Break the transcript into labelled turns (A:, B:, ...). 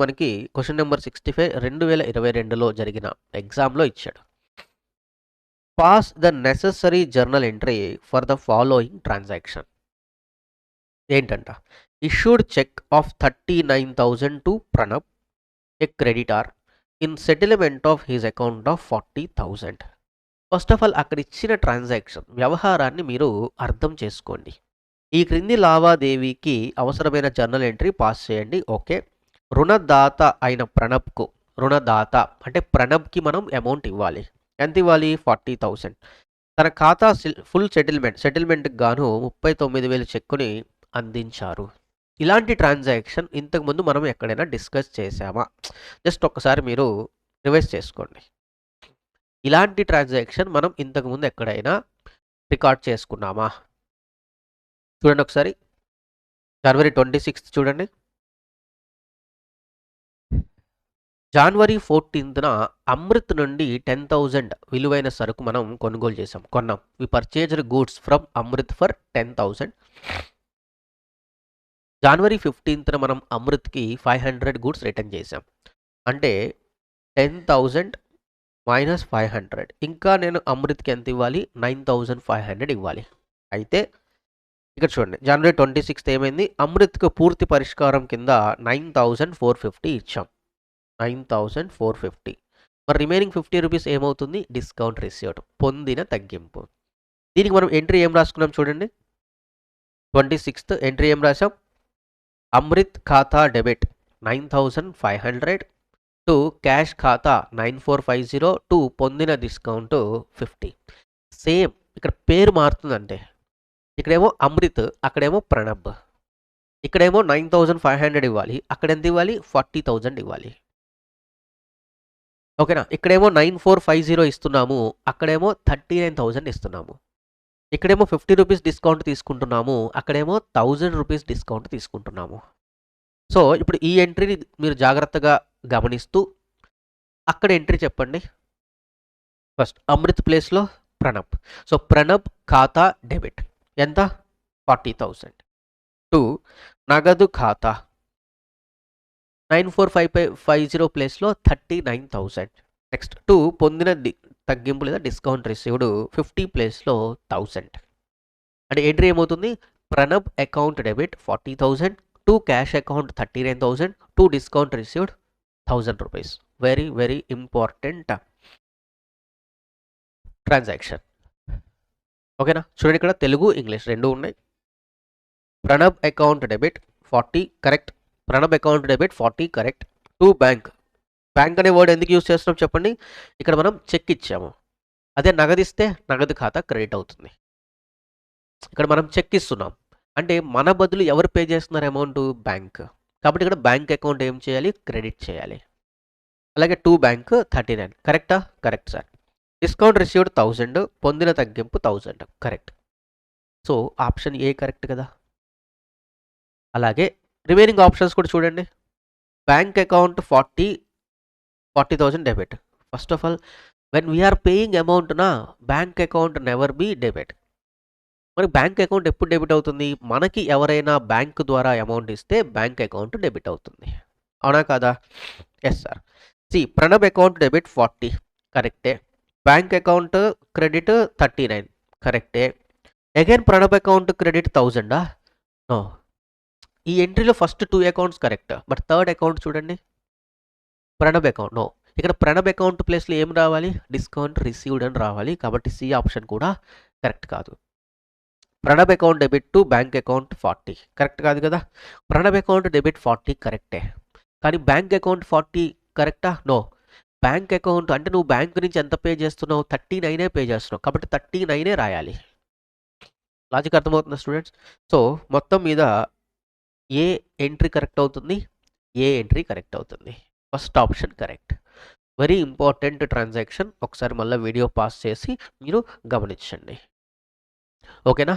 A: మనకి question number 65 2022లో జరిగిన ఎగ్జామ్‌లో ఇచ్చాడు. Pass the necessary journal entry for the following transaction. ఏంటంట? Issued cheque of 39,000 to Pranab, a creditor, in settlement of his account of 40,000. First of all అక్కడ ఇచ్చిన transaction వ్యవహారాన్ని మీరు అర్థం చేసుకోండి. ఈ క్రింది లావాదేవీకి అవసరమైన జర్నల్ ఎంట్రీ పాస్ చేయండి. ఓకే. రుణదాత అయిన ప్రణబ్కు, రుణదాత అంటే ప్రణబ్కి మనం అమౌంట్ ఇవ్వాలి. ఎంత ఇవ్వాలి? 40,000. తన ఖాతా ఫుల్ సెటిల్మెంట్కి గాను 39,000 చెక్కుని అందించారు. ఇలాంటి ట్రాన్సాక్షన్ ఇంతకుముందు మనం ఎక్కడైనా డిస్కస్ చేసామా? జస్ట్ ఒక్కసారి మీరు రివైజ్ చేసుకోండి. ఇలాంటి ట్రాన్సాక్షన్ మనం ఇంతకుముందు ఎక్కడైనా రికార్డ్ చేసుకున్నామా? చూడండి ఒకసారి. జనవరి 26 చూడండి. జనవరి 14న అమృత్ నుండి 10,000 విలువైన సరుకు మనం కొనుగోలు చేసాం, కొన్నాం. We purchased goods from Amrit for 10,000. జనవరి 15న మనం అమృత్కి 500 గూడ్స్ రిటర్న్ చేసాం. అంటే 10,000 మైనస్ 500. ఇంకా నేను అమృత్కి ఎంత ఇవ్వాలి? 9,500 ఇవ్వాలి. అయితే ఇక్కడ చూడండి, జనవరి 26 ఏమైంది? అమృత్కు పూర్తి పరిష్కారం కింద 9,450 ఇచ్చాం. 9,450. మరి రిమైనింగ్ 50 రూపీస్ ఏమవుతుంది? డిస్కౌంట్ రిసీవ్డ్, పొందిన తగ్గింపు. దీనికి మనం ఎంట్రీ ఏం రాసుకున్నాం చూడండి. 26th ఎంట్రీ ఏం రాసాం? అమృత్ ఖాతా డెబిట్ 9,500 టు క్యాష్ ఖాతా 9,450 టు పొందిన డిస్కౌంట్ 50. సేమ్ ఇక్కడ పేరు మారుతుందంటే, ఇక్కడేమో అమృత్, అక్కడేమో ప్రణబ్. ఇక్కడేమో 9,500 ఇవ్వాలి, అక్కడ ఎంత ఇవ్వాలి? 40,000 ఇవ్వాలి. ఓకేనా? ఇక్కడేమో 9,450 ఇస్తున్నాము, అక్కడేమో 39,000 ఇస్తున్నాము. ఇక్కడేమో 50 రూపీస్ డిస్కౌంట్ తీసుకుంటున్నాము, అక్కడేమో 1,000 రూపీస్ డిస్కౌంట్ తీసుకుంటున్నాము. సో ఇప్పుడు ఈ ఎంట్రీని మీరు జాగ్రత్తగా గమనిస్తూ అక్కడ ఎంట్రీ చెప్పండి. ఫస్ట్ అమృత్ ప్లేస్లో ప్రణబ్. సో ప్రణబ్ ఖాతా డెబిట్ ఎంత? 40,000. టు నగదు ఖాతా 9,450 ప్లేస్లో 39,000. నెక్స్ట్ టు పొందిన తగ్గింపు లేదా డిస్కౌంట్ రిసీవ్డ్ 50 ప్లేస్లో 1,000. అంటే ఎంట్రీ ఏమవుతుంది? Pranab account debit 40,000 to cash account 39,000 to discount received 1,000 rupees. Very very important transaction. ఓకేనా? చూడండి, ఇక్కడ తెలుగు ఇంగ్లీష్ రెండు ఉన్నాయి. Pranab account debit 40 correct. Pranab account debit 40 correct. To bank. Bank అనే వర్డ్ ఎందుకు యూజ్ చేస్తున్నాం చెప్పండి. ఇక్కడ మనం చెక్ ఇచ్చాము. అదే నగదిస్తే నగదు ఖాతా క్రెడిట్ అవుతుంది. ఇక్కడ మనం చెక్ ఇస్తున్నాం అంటే మన బదులు ఎవరు పే చేస్తున్నారు అమౌంట్? బ్యాంక్. కాబట్టి ఇక్కడ బ్యాంక్ అకౌంట్ ఏం చేయాలి? క్రెడిట్ చేయాలి. అలాగే టు బ్యాంక్ 39 కరెక్టా? Correct sir. డిస్కౌంట్ రిసీవ్డ్ 1,000, పొందిన తగ్గింపు 1,000 correct. So option A correct కదా. అలాగే రిమైనింగ్ ఆప్షన్స్ కూడా చూడండి. Bank account 40,000 debit. First of all when we are paying amount నా bank account never be debit. మరి బ్యాంక్ అకౌంట్ ఎప్పుడు డెబిట్ అవుతుంది? మనకి ఎవరైనా బ్యాంక్ ద్వారా అమౌంట్ ఇస్తే బ్యాంక్ అకౌంట్ డెబిట్ అవుతుంది. అవునా కాదా? Yes sir. C Pranab account debit 40 కరెక్టే. బ్యాంక్ అకౌంట్ క్రెడిట్ 39 కరెక్టే. Again Pranab account credit 1,000. No. ఈ ఎంట్రీలో first 2 accounts correct, but third account చూడండి, ప్రణబ్ అకౌంట్ నో. ఇక్కడ ప్రణబ్ అకౌంట్ ప్లేస్లో ఏం రావాలి? డిస్కౌంట్ రిసీవ్డ్ అని రావాలి. కాబట్టి సి ఆప్షన్ కూడా కరెక్ట్ కాదు. Pranab account debit to bank account 40 correct కాదు కదా. ప్రణబ్ అకౌంట్ డెబిట్ 40 కరెక్టే, కానీ బ్యాంక్ అకౌంట్ 40 కరెక్టా? నో. బ్యాంక్ అకౌంట్ అంటే నువ్వు బ్యాంక్ నుంచి ఎంత పే చేస్తున్నావు? 39 పే చేస్తున్నావు, కాబట్టి 39 రాయాలి. లాజిక్ అర్థమవుతుందా స్టూడెంట్స్? సో మొత్తం మీద ఏ ఎంట్రీ కరెక్ట్ అవుతుంది? ఏ ఎంట్రీ కరెక్ట్ అవుతుంది? First option correct. Very important transaction. ఒకసారి మళ్ళీ వీడియో పాస్ చేసి మీరు గమనించండి. ఓకేనా?